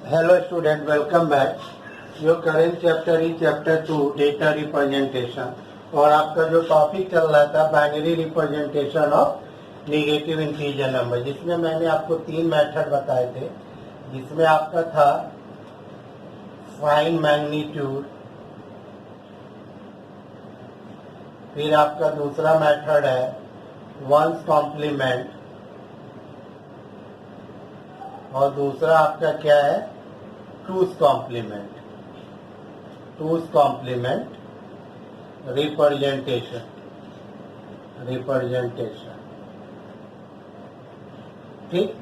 Hello student, welcome back. Your current chapter is chapter 2 data representation और आपका जो topic चल रहा था binary representation of negative integer number, जिसमें मैंने आपको 3 मेथड बताए थे, जिसमें आपका था साइन मैग्नीट्यूड, फिर आपका दूसरा मेथड है वंस कॉम्प्लीमेंट और दूसरा आपका क्या है टूस कॉम्प्लीमेंट रिप्रेजेंटेशन। ठीक,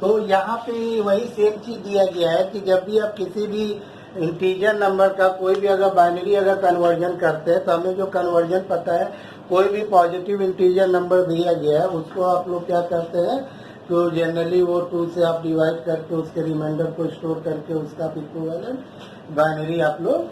तो यहाँ पे वही सेम चीज दिया गया है कि जब भी आप किसी भी इंटीजर नंबर का कोई भी अगर बाइनरी अगर कन्वर्जन करते हैं तो हमें जो कन्वर्जन पता है, कोई भी पॉजिटिव इंटीजर नंबर दिया गया है उसको आप लोग क्या करते हैं, तो जनरली वो 2 से आप डिवाइड करके उसके रिमाइंडर को स्टोर करके उसका इक्विवेलेंट बाइनरी आप लोग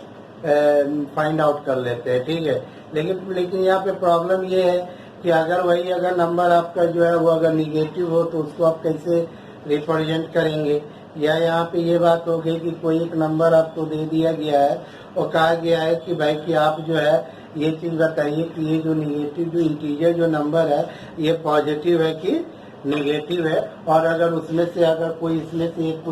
फाइंड आउट कर लेते हैं। ठीक है, लेकिन यहाँ पे प्रॉब्लम ये है कि अगर नंबर आपका जो है वो अगर निगेटिव हो तो उसको आप कैसे रिप्रेजेंट करेंगे। या यहाँ पे ये बात हो गई कि कोई एक नंबर आपको दे दिया गया है और कहा गया है कि भाई कि आप जो है ये चीज बताइए कि ये जो निगेटिव जो इंटीजर जो नंबर है ये पॉजिटिव है कि नेगेटिव है, और अगर उसमें से अगर कोई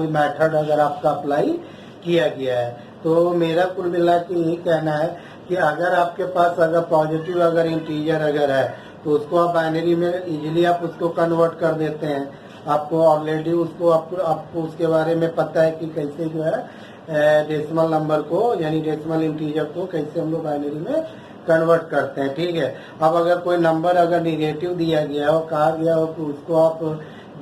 मेथड अगर आपका अप्लाई किया गया है। तो मेरा कुल मिला के यही कहना है कि अगर आपके पास अगर पॉजिटिव अगर इंटीजर अगर है तो उसको आप बाइनरी में इजीली आप उसको कन्वर्ट कर देते हैं। आपको ऑलरेडी उसको आपको उसके बारे में पता है कि कैसे जो है डेसिमल नंबर को यानी डेसिमल इंटीजर को कैसे हम लोग बाइनरी में कन्वर्ट करते हैं। ठीक है, अब अगर कोई नंबर अगर निगेटिव दिया गया हो, कहा गया हो कि उसको आप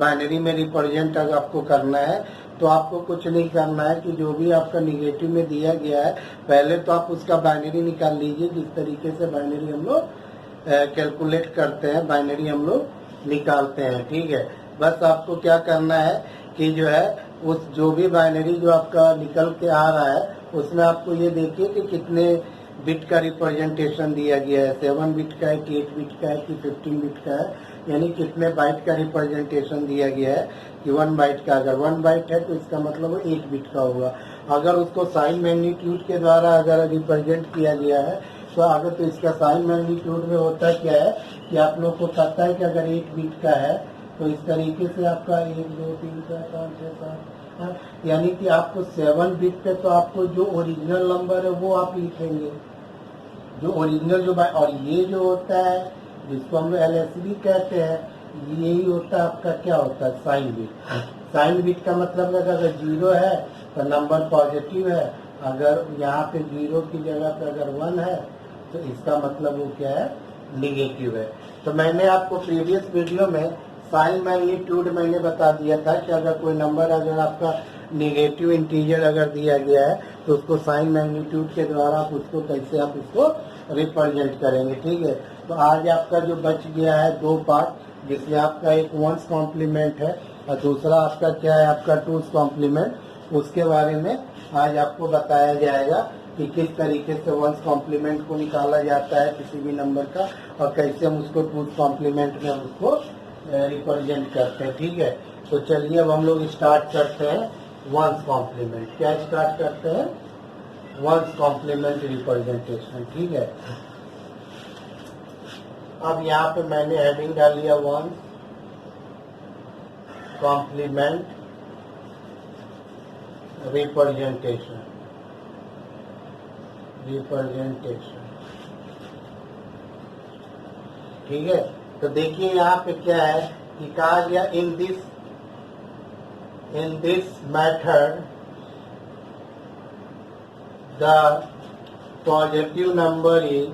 बाइनरी में रिप्रेजेंट अगर आपको करना है तो आपको कुछ नहीं करना है कि जो भी आपका निगेटिव में दिया गया है पहले तो आप उसका बाइनरी निकाल लीजिए। जिस तरीके से बाइनरी हम लोग कैलकुलेट करते हैं, बाइनरी हम लोग निकालते हैं। ठीक है, बस आपको क्या करना है कि जो है उस जो भी बाइनरी जो आपका निकल के आ रहा है उसमें आपको ये देखिए कि कितने बिट का रिप्रेजेंटेशन दिया गया है, 7 बिट का है कि 8 बिट का है कि 15 बिट का है, यानी कितने बाइट का रिप्रेजेंटेशन दिया गया है कि 1 बाइट का। अगर 1 बाइट है तो इसका मतलब वो 8 बिट का होगा। अगर उसको साइन मैग्नीट्यूड के द्वारा अगर रिप्रेजेंट किया गया है तो अगर तो इसका साइन मैग्नीट्यूड में होता क्या है कि आप लोग को पता है कि अगर 8 बिट का है तो इस तरीके से आपका 1 2 3 4 5 6 7, यानी कि आपको 7 बिट पे तो आपको जो ओरिजिनल नंबर है वो आप लिखेंगे, जो ओरिजिनल जो और ये जो होता है जिसको हम लोग LSB कहते हैं, यही होता है आपका क्या होता है साइन बिट। साइन बिट का मतलब है अगर 0 है तो नंबर पॉजिटिव है, अगर यहाँ पे 0 की जगह पे अगर 1 है तो इसका मतलब वो क्या है निगेटिव है। तो मैंने आपको प्रीवियस वीडियो में साइन मैग्नीट्यूड मैंने बता दिया था कि अगर कोई नंबर अगर आपका नेगेटिव इंटीजर अगर दिया गया है तो उसको साइन मैग्नीट्यूड के द्वारा आप उसको कैसे आप उसको रिप्रेजेंट करेंगे। ठीक है, तो आज आपका जो बच गया है 2 पार्ट, जिसमें आपका एक वंस कॉम्प्लीमेंट है और दूसरा आपका क्या है आपका टूस कॉम्प्लीमेंट। उसके बारे में आज आपको बताया जाएगा कि किस तरीके से वंस कॉम्प्लीमेंट को निकाला जाता है किसी भी नंबर का और कैसे हम उसको टूस कॉम्प्लीमेंट में उसको रिप्रेजेंट करते हैं। ठीक है, तो चलिए अब हम लोग स्टार्ट करते हैं वंस कॉम्प्लीमेंट। क्या स्टार्ट करते हैं वंस कॉम्प्लीमेंट रिप्रेजेंटेशन। ठीक है, अब यहाँ पे मैंने हेडिंग डाल लिया वंस कॉम्प्लीमेंट रिप्रेजेंटेशन। ठीक है, तो देखिए यहाँ पे क्या है कि कहा गया in this method the positive number is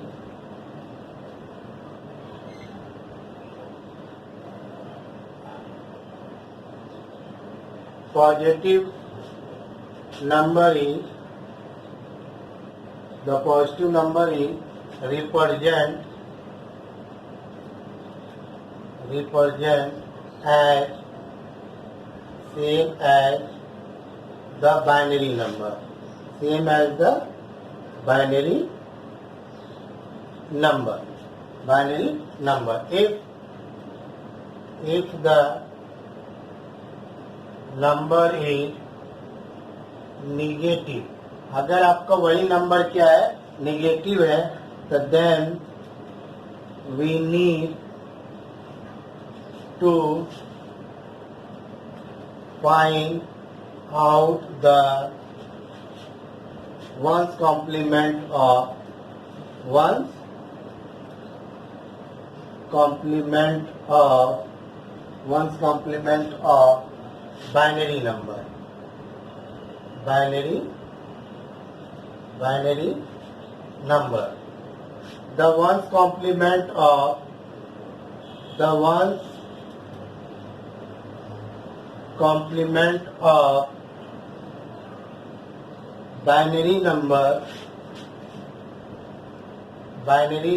represent as same as the binary number, if the number is negative. अगर आपका वही नंबर क्या है, निगेटिव है, तो then we need to find out the ones complement of ones complement of binary number, binary number. The ones complement of binary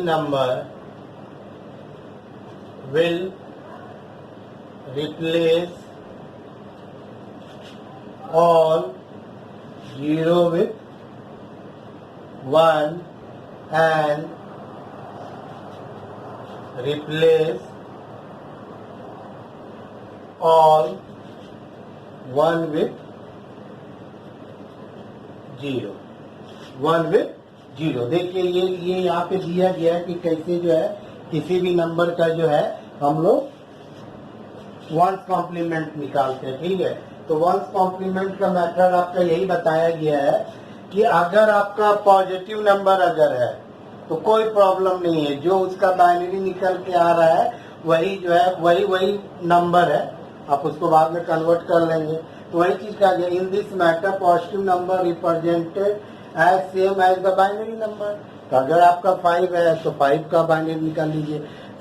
number will replace all 0 with 1 and replace all 1 with 0, 1 with 0। देखिए ये यहाँ पे दिया गया है कि कैसे जो है किसी भी नंबर का जो है हम लोग वंस कॉम्प्लीमेंट निकालते हैं, ठीक है। तो वंस कॉम्प्लीमेंट का मेथड आपका यही बताया गया है कि अगर आपका पॉजिटिव नंबर अगर है तो कोई प्रॉब्लम नहीं है, जो उसका बाइनरी निकल के आ रहा है वही जो है वही नंबर है, आप उसको बाद में कन्वर्ट कर लेंगे। तो वही चीज कहा गया, in this matter positive number represented as same as the binary number. तो अगर आपका 5 है तो 5 का बाइनरी निकाल लीजिए,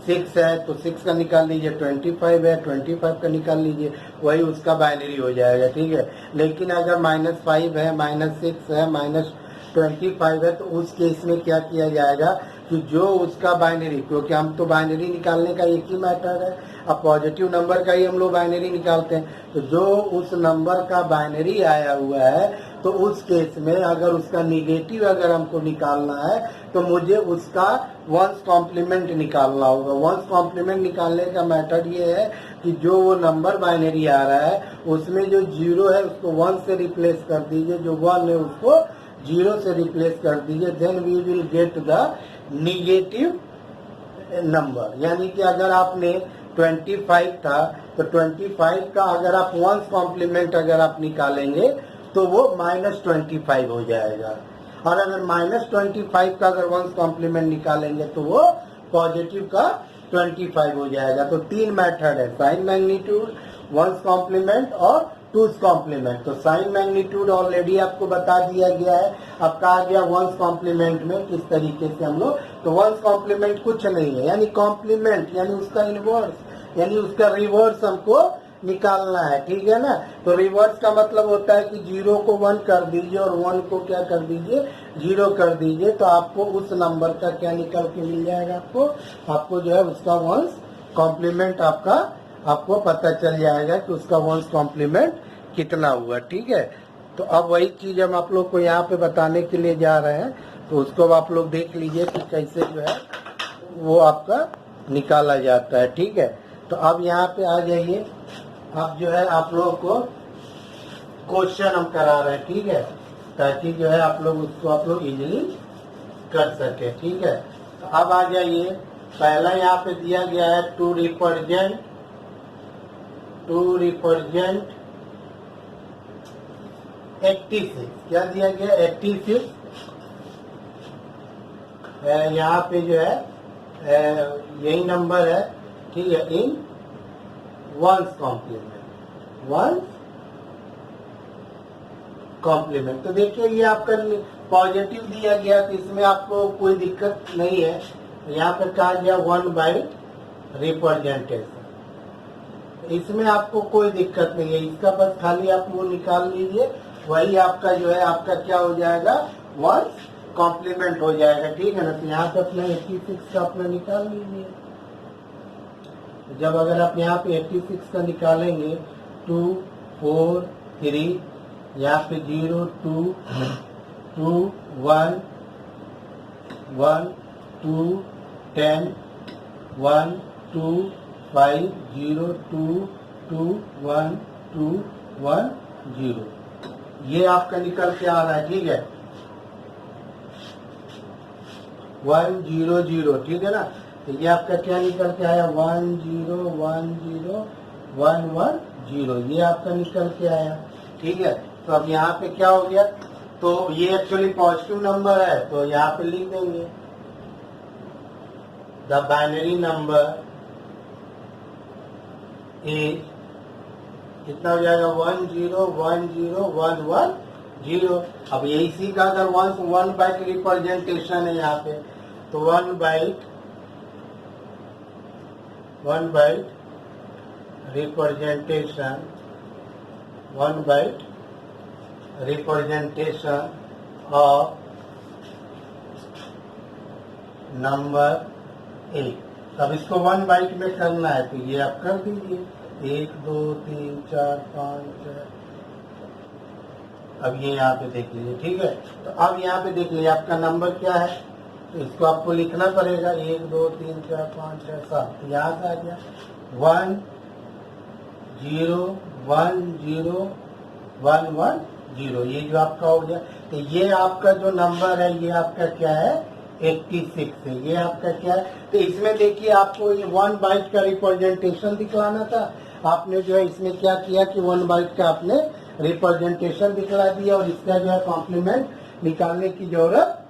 6 है तो 6 का निकाल लीजिए, 25 है 25 का निकाल लीजिए, वही उसका बाइनरी हो जाएगा, ठीक है। लेकिन अगर -5 है, -6 है, -25 है, तो उस केस में क्या किया जाएगा कि जो उसका बाइनरी, क्योंकि हम तो बाइनरी निकालने का एक ही मैटर है, अब पॉजिटिव नंबर का ही हम लोग बाइनरी निकालते हैं, तो जो उस नंबर का बाइनरी आया हुआ है तो उस केस में अगर उसका निगेटिव अगर हमको निकालना है तो मुझे उसका वंस कॉम्प्लीमेंट निकालना होगा। वंस कॉम्प्लीमेंट निकालने का मेथड ये है कि जो वो नंबर बाइनरी आ रहा है उसमें जो 0 है उसको 1 से रिप्लेस कर दीजिए, जो 1 है उसको 0 से रिप्लेस कर दीजिए, then we will get the negative number. यानी कि अगर आपने 25 था तो 25 का अगर आप वंस कॉम्प्लीमेंट अगर आप निकालेंगे तो वो -25 हो जाएगा, और अगर -25 का अगर वंस कॉम्प्लीमेंट निकालेंगे तो वो पॉजिटिव का 25 हो जाएगा। तो 3 मेथड है, साइन मैग्नीट्यूड, वंस कॉम्प्लीमेंट और टूस कॉम्प्लीमेंट। तो साइन मैग्नीट्यूड ऑलरेडी आपको बता दिया गया है, अब कहा गया वंस कॉम्प्लीमेंट में किस तरीके से हम लोग, तो वंस कॉम्प्लीमेंट कुछ नहीं है, यानी कॉम्प्लीमेंट यानी उसका इनवर्स यानी उसका रिवर्स हमको निकालना है, ठीक है ना। तो रिवर्स का मतलब होता है कि 0 को 1 कर दीजिए और 1 को क्या कर दीजिए, 0 कर दीजिए, तो आपको उस नंबर का क्या निकल के मिल जाएगा, आपको जो है उसका वंस कॉम्प्लीमेंट आपको पता चल जाएगा कि उसका वंस कॉम्प्लीमेंट कितना हुआ, ठीक है। तो अब वही चीज हम आप लोग को यहाँ पे बताने के लिए जा रहे हैं, तो उसको आप लोग देख लीजिए कि कैसे जो है वो आपका निकाला जाता है, ठीक है। तो अब यहाँ पे आ जाइए, अब जो है आप लोगों को क्वेश्चन हम करा रहे हैं, ठीक है, ताकि जो है आप लोग उसको आप लोग इजीली कर सके, ठीक है। तो अब आ जाइए, पहला यहाँ पे दिया गया है टू रिप्रेजेंट 86, क्या दिया गया 86, यहाँ पे जो है यही नंबर है, ठीक है, इन वंस कॉम्प्लीमेंट। तो देखिए ये आपका पॉजिटिव दिया गया तो इसमें आपको कोई दिक्कत नहीं है, यहाँ पे कहा गया 1 बाई रिप्रेजेंटेशन, इसमें आपको कोई दिक्कत नहीं है, इसका बस खाली आप वो निकाल लीजिए, वही आपका जो है आपका क्या हो जाएगा, वंस कॉम्प्लीमेंट हो जाएगा, ठीक है ना। तो यहाँ पे अपना 86 का अपना निकाल लीजिए, जब अगर आप यहाँ पे 86 का निकालेंगे 2 4 3, यहाँ पे 0 2 2 1 1 2 10 1 2 5 0 2 2 1 2 1 0, ये आपका निकल के आ रहा है, ठीक है, 100, ठीक है ना। तो ये आपका क्या निकल के आया, 1010110, ये आपका निकल के आया, ठीक है। तो अब यहाँ पे क्या हो गया, तो ये एक्चुअली पॉजिटिव नंबर है, तो यहाँ पे लिख देंगे द बाइनरी नंबर इज, कितना हो जाएगा, 1010110। अब ये इसी का अगर 1 बाइट रिप्रेजेंटेशन है यहाँ पे, तो 1 byte representation, 1 byte representation of number A. अब इसको 1 बाइट में करना है, तो ये आप कर दीजिए, 1 2 3 4 5 6। अब ये यहाँ पे देख लीजिए, ठीक है। तो अब यहाँ पे देख लीजिए आपका नंबर क्या है, तो इसको आपको लिखना पड़ेगा, 1 2 3 4 5 6 7। तो यहाँ से आ गया 1010110, ये जो आपका हो गया। तो ये आपका जो नंबर है, ये आपका क्या है, 86 है, ये आपका क्या है। तो इसमें देखिए आपको ये 1 बाइट का रिप्रेजेंटेशन दिखलाना था, आपने जो है इसमें क्या किया कि 1 बाइट का आपने रिप्रेजेंटेशन दिखला दिया, और इसका जो है कॉम्प्लीमेंट निकालने की जरूरत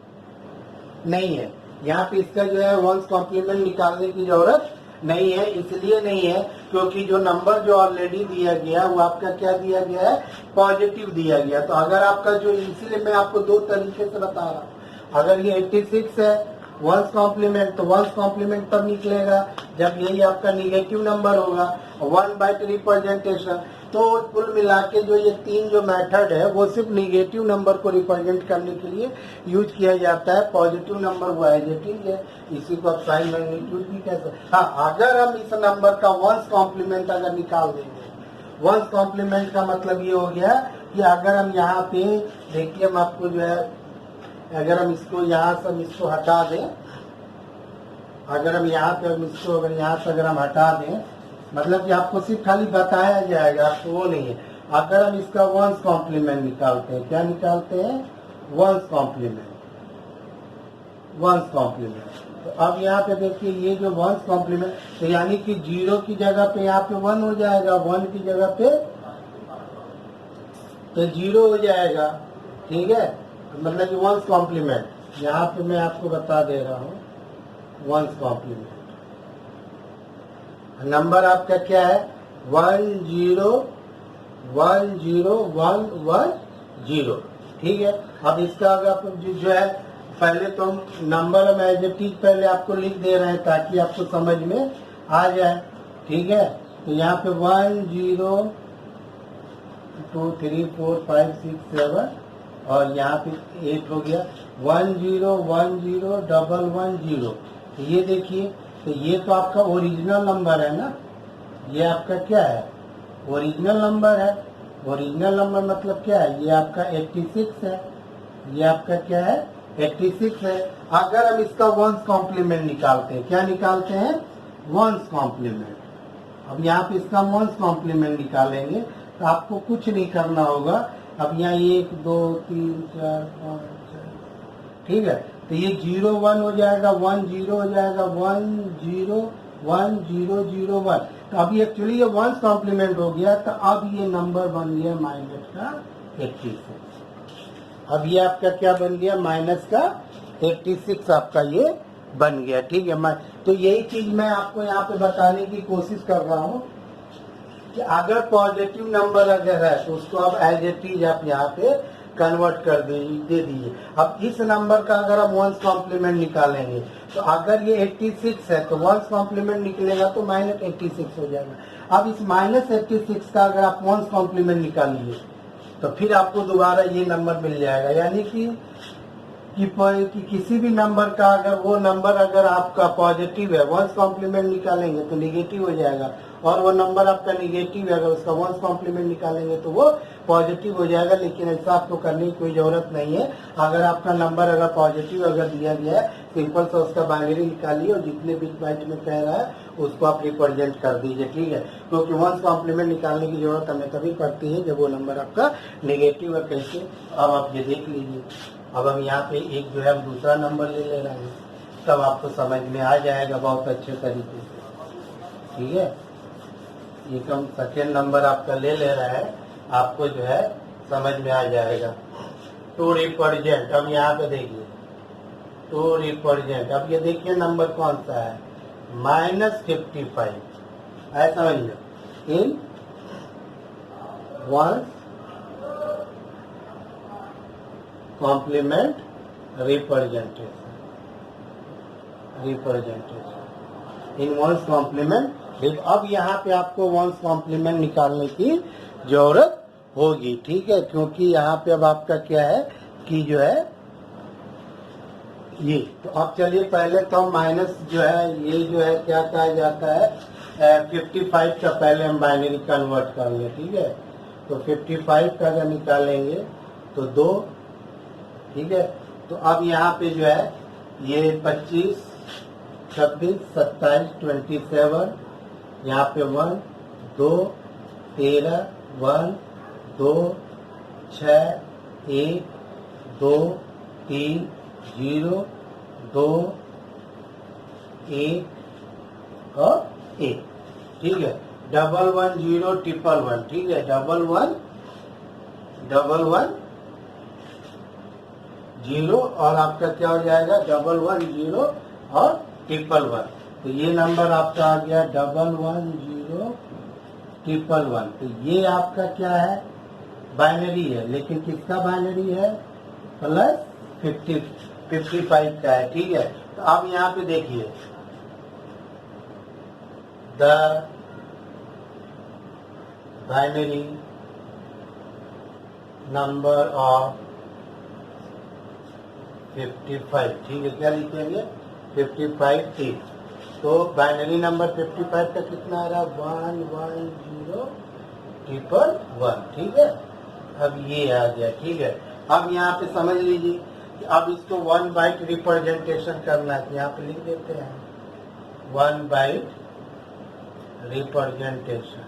नहीं है। यहाँ पे इसका जो है वंस कॉम्प्लीमेंट निकालने की जरूरत नहीं है, इसलिए नहीं है क्योंकि जो नंबर जो ऑलरेडी दिया गया वो आपका क्या दिया गया है, पॉजिटिव दिया गया। तो अगर आपका जो, इसीलिए मैं आपको 2 तरीके से बता रहा हूँ। अगर ये 86 है वंस कॉम्प्लीमेंट, तो वंस कॉम्प्लीमेंट तब निकलेगा जब यही आपका निगेटिव नंबर होगा, 1 बाइट रिप्रेजेंटेशन। तो कुल मिला के जो ये 3 जो मेथड है वो सिर्फ निगेटिव नंबर को रिप्रेजेंट करने के लिए यूज किया जाता है। पॉजिटिव नंबर वो एज इट इज है, इसी को आप साइन मैग्नीट्यूड भी कह सकते। हाँ, अगर हम इस नंबर का वंस कॉम्प्लीमेंट अगर निकाल देंगे, वंस कॉम्प्लीमेंट का मतलब ये हो गया कि अगर हम यहाँ पे देखिए, हम आपको जो है, अगर हम इसको यहाँ से हम इसको हटा दें, अगर हम यहाँ पे इसको अगर यहाँ से अगर हम हटा दें, मतलब कि आपको सिर्फ खाली बताया जाएगा, आपको वो नहीं है। अगर हम इसका वंस कॉम्प्लीमेंट निकालते हैं, क्या निकालते हैं, वंस कॉम्प्लीमेंट, वंस कॉम्प्लीमेंट। तो अब यहाँ पे देखिए ये जो वंस कॉम्प्लीमेंट, तो यानी कि 0 की जगह पे यहाँ पे 1 हो जाएगा, 1 की जगह पे तो 0 हो जाएगा, ठीक है। मतलब कि वंस कॉम्प्लीमेंट, यहाँ पे मैं आपको बता दे रहा हूँ, वंस कॉम्प्लीमेंट नंबर आपका क्या है, 1010110, ठीक है। अब इसका अगर आप जो है, पहले तो हम नंबर हम एज इट इज पहले आपको लिख दे रहे हैं ताकि आपको समझ में आ जाए, ठीक है। तो यहाँ पे 1 0 2 3 4 5 6 7 और यहाँ पे 8 हो गया, 1 0 1 0 1 1 0। तो ये देखिए, तो ये तो आपका ओरिजिनल नंबर है ना, ये आपका क्या है, ओरिजिनल नंबर है। ओरिजिनल नंबर मतलब क्या है, ये आपका 86 है, ये आपका क्या है, 86 है। अगर हम इसका वंस कॉम्प्लीमेंट निकालते हैं, क्या निकालते हैं, वंस कॉम्प्लीमेंट। अब यहाँ पे इसका वंस कॉम्प्लीमेंट निकालेंगे तो आपको कुछ नहीं करना होगा। अब यहाँ 1 2 3 4 5 6, ठीक है। तो ये 0 1 हो जाएगा, 1 0 हो जाएगा, 1 0 1 0 0 1। तो अभी एक्चुअली ये वंस कॉम्प्लीमेंट हो गया, तो अब ये नंबर बन गया माइनस का 86। अब ये आपका क्या बन गया, माइनस का 86 आपका ये बन गया, ठीक है। तो यही चीज मैं आपको यहाँ पे बताने की कोशिश कर रहा हूँ कि अगर पॉजिटिव नंबर अगर है तो उसको आप एज इट इज आप यहाँ पे कन्वर्ट कर दे दीजिए। अब इस नंबर का अगर हम वंस कॉम्प्लीमेंट निकालेंगे, तो अगर ये 86 है तो वंस कॉम्प्लीमेंट निकलेगा तो माइनस 86 हो जाएगा। अब इस माइनस 86 का अगर आप वंस कॉम्प्लीमेंट निकालिए तो फिर आपको दोबारा ये नंबर मिल जाएगा। यानी कि किसी भी नंबर का अगर वो नंबर अगर आपका पॉजिटिव है, वंस कॉम्प्लीमेंट निकालेंगे तो निगेटिव हो जाएगा, और वो नंबर आपका निगेटिव है, अगर उसका वंस कॉम्प्लीमेंट निकालेंगे तो वो पॉजिटिव हो जाएगा, लेकिन ऐसा आपको करने की कोई जरूरत नहीं है। अगर आपका नंबर अगर पॉजिटिव अगर दिया गया है, सिंपल सा उसका बाइनरी निकालिए और जितने बिट बाइट में कह रहा है उसको आप रिप्रेजेंट कर दीजिए, ठीक है। क्योंकि वंस कॉम्प्लीमेंट निकालने की जरूरत हमें तभी पड़ती है जब वो नंबर आपका नेगेटिव है। कैसे, अब आप ये देख लीजिए। अब हम यहाँ पे एक जो है हम दूसरा नंबर ले रहे हैं, तब आपको समझ में आ जाएगा बहुत अच्छे तरीके से, ठीक है। एक हम सेकेंड नंबर आपका ले रहा है, आपको जो है समझ में आ जाएगा। टू रिप्रेजेंट, अब यहाँ पे देखिए टू रिप्रेजेंट, अब ये देखिए नंबर कौन सा है, -55 है, समझ लो। In ones complement representation in ones complement. अब यहाँ पे आपको वंस कॉम्प्लीमेंट निकालने की जरूरत होगी, ठीक है। क्योंकि यहाँ पे अब आपका क्या है कि जो है ये, तो अब चलिए पहले तो माइनस जो है ये जो है क्या कहा जाता है 55 का पहले हम बाइनरी कन्वर्ट कर ले, ठीक है। तो 55 का अगर निकालेंगे तो 2, ठीक है। तो अब यहाँ पे जो है ये 25, 26, 27, 27, यहाँ पे 1, 2, 13, 1, 2, 6, 1, 2, 3, 0, 2, 1 और 1, ठीक है। 110 111, ठीक है। 11 0 और आपका क्या हो जाएगा 110 और 111। तो ये नंबर आपका आ गया 110 111। तो ये आपका क्या है, बाइनरी है, लेकिन किसका बाइनरी है, +55 का है, ठीक है। तो अब यहाँ पे देखिए द बाइनरी नंबर ऑफ 55, ठीक है। क्या लिखेंगे 55 थी, तो बाइनरी नंबर 55 का कितना आ रहा है 110 111, ठीक है। अब ये आ गया, ठीक है। अब यहाँ पे समझ लीजिए कि अब इसको 1 बाइट रिप्रेजेंटेशन करना है, तो यहाँ पे लिख देते हैं 1 बाइट रिप्रेजेंटेशन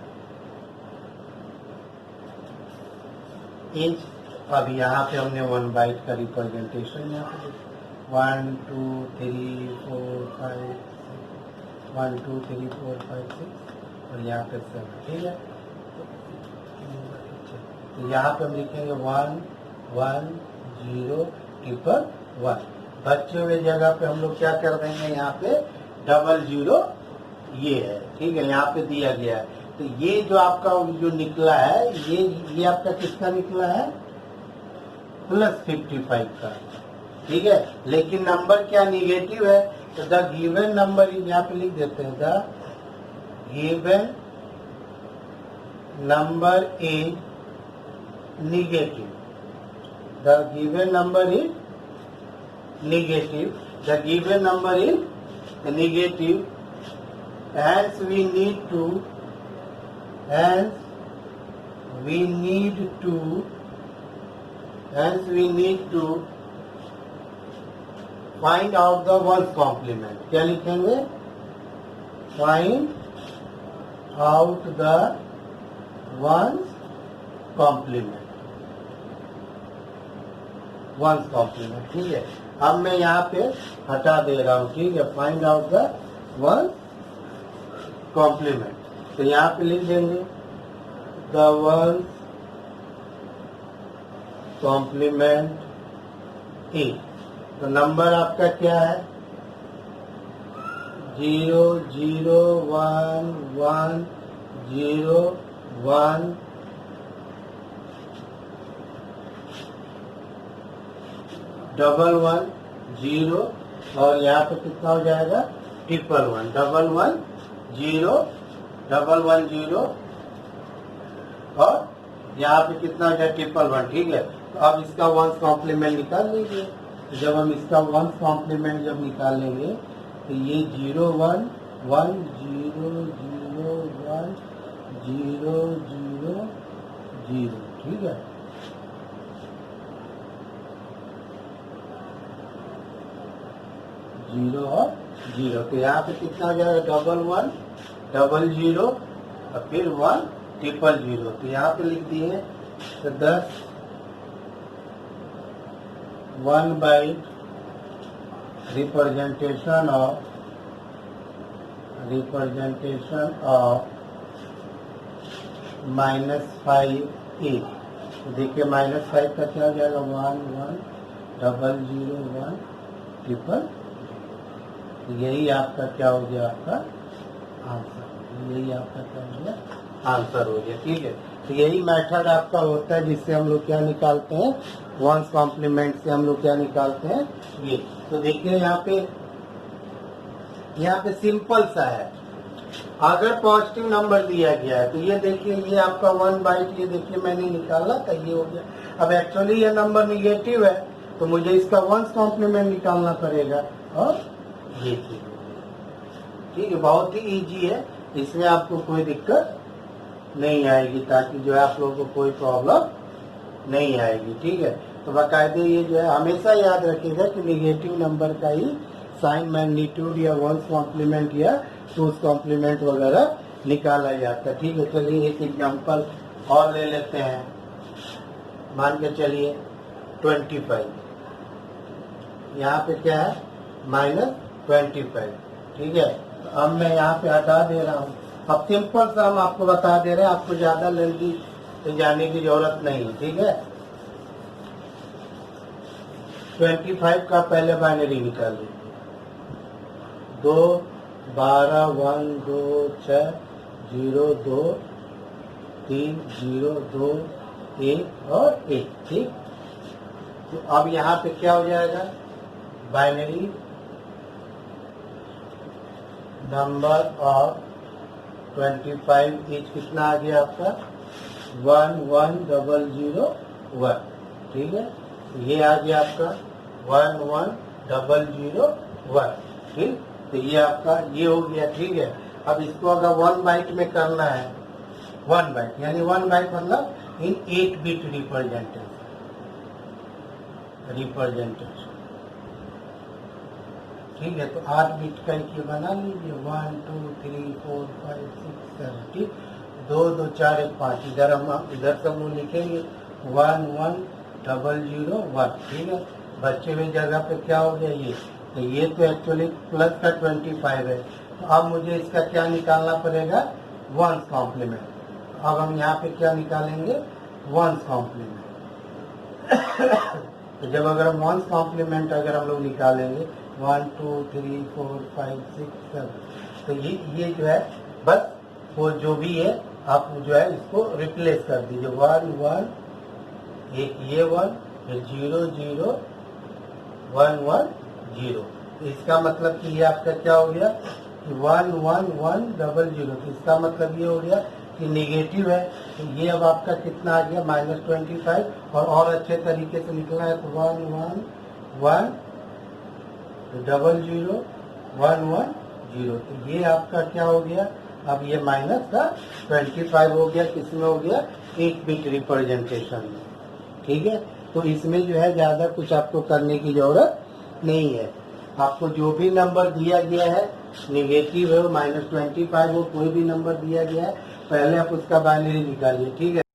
इंच। अब यहाँ पे हमने 1 बाइट का रिप्रेजेंटेशन यहाँ पे 1 2 3 4 5 1 2 3 4 5 6 और यहाँ पे 7, ठीक है। तो यहाँ पे हम लिखेंगे 1 1 0 111। बचे हुए जगह पे हम लोग क्या कर देंगे, यहाँ पे 00 ये है, ठीक है, यहाँ पे दिया गया है। तो ये जो आपका जो निकला है ये आपका किसका निकला है +55 का, ठीक है। लेकिन नंबर क्या निगेटिव है, तो द गिवन नंबर यहाँ पे लिख देते हैं the given number is negative, the given number is negative, the given number is negative, hence we need to find out the ones complement। क्या लिखेंगे, find out the ones complement, ones complement, ठीक है। अब मैं यहाँ पे हटा दे रहा हूँ, ठीक है, find out the ones complement. तो यहाँ पे लिख देंगे द वंस कॉम्प्लीमेंट ए। तो नंबर आपका क्या है 0 0 1 1 0 1 111 0 और यहाँ पे कितना हो जाएगा 111 111 0 110 और यहाँ पे कितना हो जाएगा 111, ठीक है। तो अब इसका वंस कॉम्प्लीमेंट निकाल लीजिए। जब हम इसका वंस कॉम्प्लीमेंट जब निकालेंगे तो ये 0 1 1 0 0 1 0 0 0, ठीक है। जीरो और जीरो, तो यहाँ पे कितना हो जाएगा, डबल वन डबल जीरो और फिर वन ट्रिपल जीरो। तो यहाँ पे लिख दिए तो 10 1 बाइट रिप्रेजेंटेशन ऑफ -5 ए। तो देखिए -5 का क्या हो जाएगा, 1 1 डबल जीरो 1 ट्रिपल। यही आपका क्या हो गया, आपका आंसर। यही आपका क्या हो गया, आंसर हो गया। ठीक है, तो यही मेथड आपका होता है जिससे हम लोग क्या निकालते हैं, वंस कॉम्प्लीमेंट से हम लोग क्या निकालते हैं, ये। तो देखिए यहाँ पे सिंपल सा है। अगर पॉजिटिव नंबर दिया गया है तो ये देखिए, ये आपका 1 बाइट, ये देखिए मैंने निकाला था, ये हो गया। अब एक्चुअली ये नंबर निगेटिव है तो मुझे इसका वंस कॉम्प्लीमेंट निकालना पड़ेगा, और ये चीज। ठीक है, बहुत ही इजी है, इसमें आपको कोई दिक्कत नहीं आएगी, ताकि जो है आप लोगों को कोई प्रॉब्लम नहीं आएगी। ठीक है, तो बाकायदे ये जो है हमेशा याद रखिएगा कि निगेटिव नंबर का ही साइन मैग्नीट्यूड या वंस कॉम्प्लीमेंट या टूस कॉम्प्लीमेंट वगैरह निकाला जाता है। ठीक है, चलिए एक एग्जांपल और ले लेते हैं। मान के चलिए 25, यहाँ पे क्या है, -25। ठीक है, तो अब मैं यहाँ पे हटा दे रहा हूँ। अब सिंपल सा हम आपको बता दे रहे हैं, आपको ज्यादा लेंथी जाने की जरूरत नहीं है। ठीक है, 25 का पहले बाइनरी निकाल लीजिए। 2 12 1 2 6 0 2 3 0 2 1 और 1। ठीक, तो अब यहाँ पे क्या हो जाएगा, बाइनरी नंबर ऑफ 25 इज कितना आ गया आपका, 1 1 0 0 1। ठीक है, ये आ गया आपका 1 1 0 0 1। ठीक, तो ये आपका ये हो गया। ठीक है, अब इसको अगर 1 बाइट में करना है, 1 बाइट यानी 1 बाइट मतलब इन 8 बिट रिप्रेजेंटेशन। ठीक है, तो 8 बिट का ये बना लीजिए, 1 2 3 4 5 6 7। ठीक, 2 2 4 1 5। इधर हम इधर सब लोग लिखेंगे 1 1 0 0 1। ठीक है, बचे हुए जगह पे क्या हो गया, ये। तो ये तो एक्चुअली प्लस का 25 है, तो अब मुझे इसका क्या निकालना पड़ेगा, वंस कॉम्प्लीमेंट। अब हम यहाँ पे क्या निकालेंगे, वंस कॉम्प्लीमेंट। तो जब अगर हम वंस कॉम्प्लीमेंट अगर हम लोग निकालेंगे 1 2 3 4 5 6 7, तो ये जो है बस वो जो भी है आप जो है इसको रिप्लेस कर दीजिए। 1 1 एक ये 1 फिर 0 0 1 1 0। तो इसका मतलब कि ये आपका क्या हो गया कि 1 1 1 0 0। तो इसका मतलब ये हो गया कि निगेटिव है, तो ये अब आपका कितना आ गया, -25। और अच्छे तरीके से लिखना है तो 1 1 1 0 0 1 1 0। तो ये आपका क्या हो गया, अब ये माइनस का 25 हो गया, किसमें हो गया, 8 बिट रिप्रेजेंटेशन में। ठीक है, तो इसमें जो है ज्यादा कुछ आपको करने की जरूरत नहीं है। आपको जो भी नंबर दिया गया है, निगेटिव है, -25 हो, कोई भी नंबर दिया गया है, पहले आप उसका बाइनरी निकालिए। ठीक है।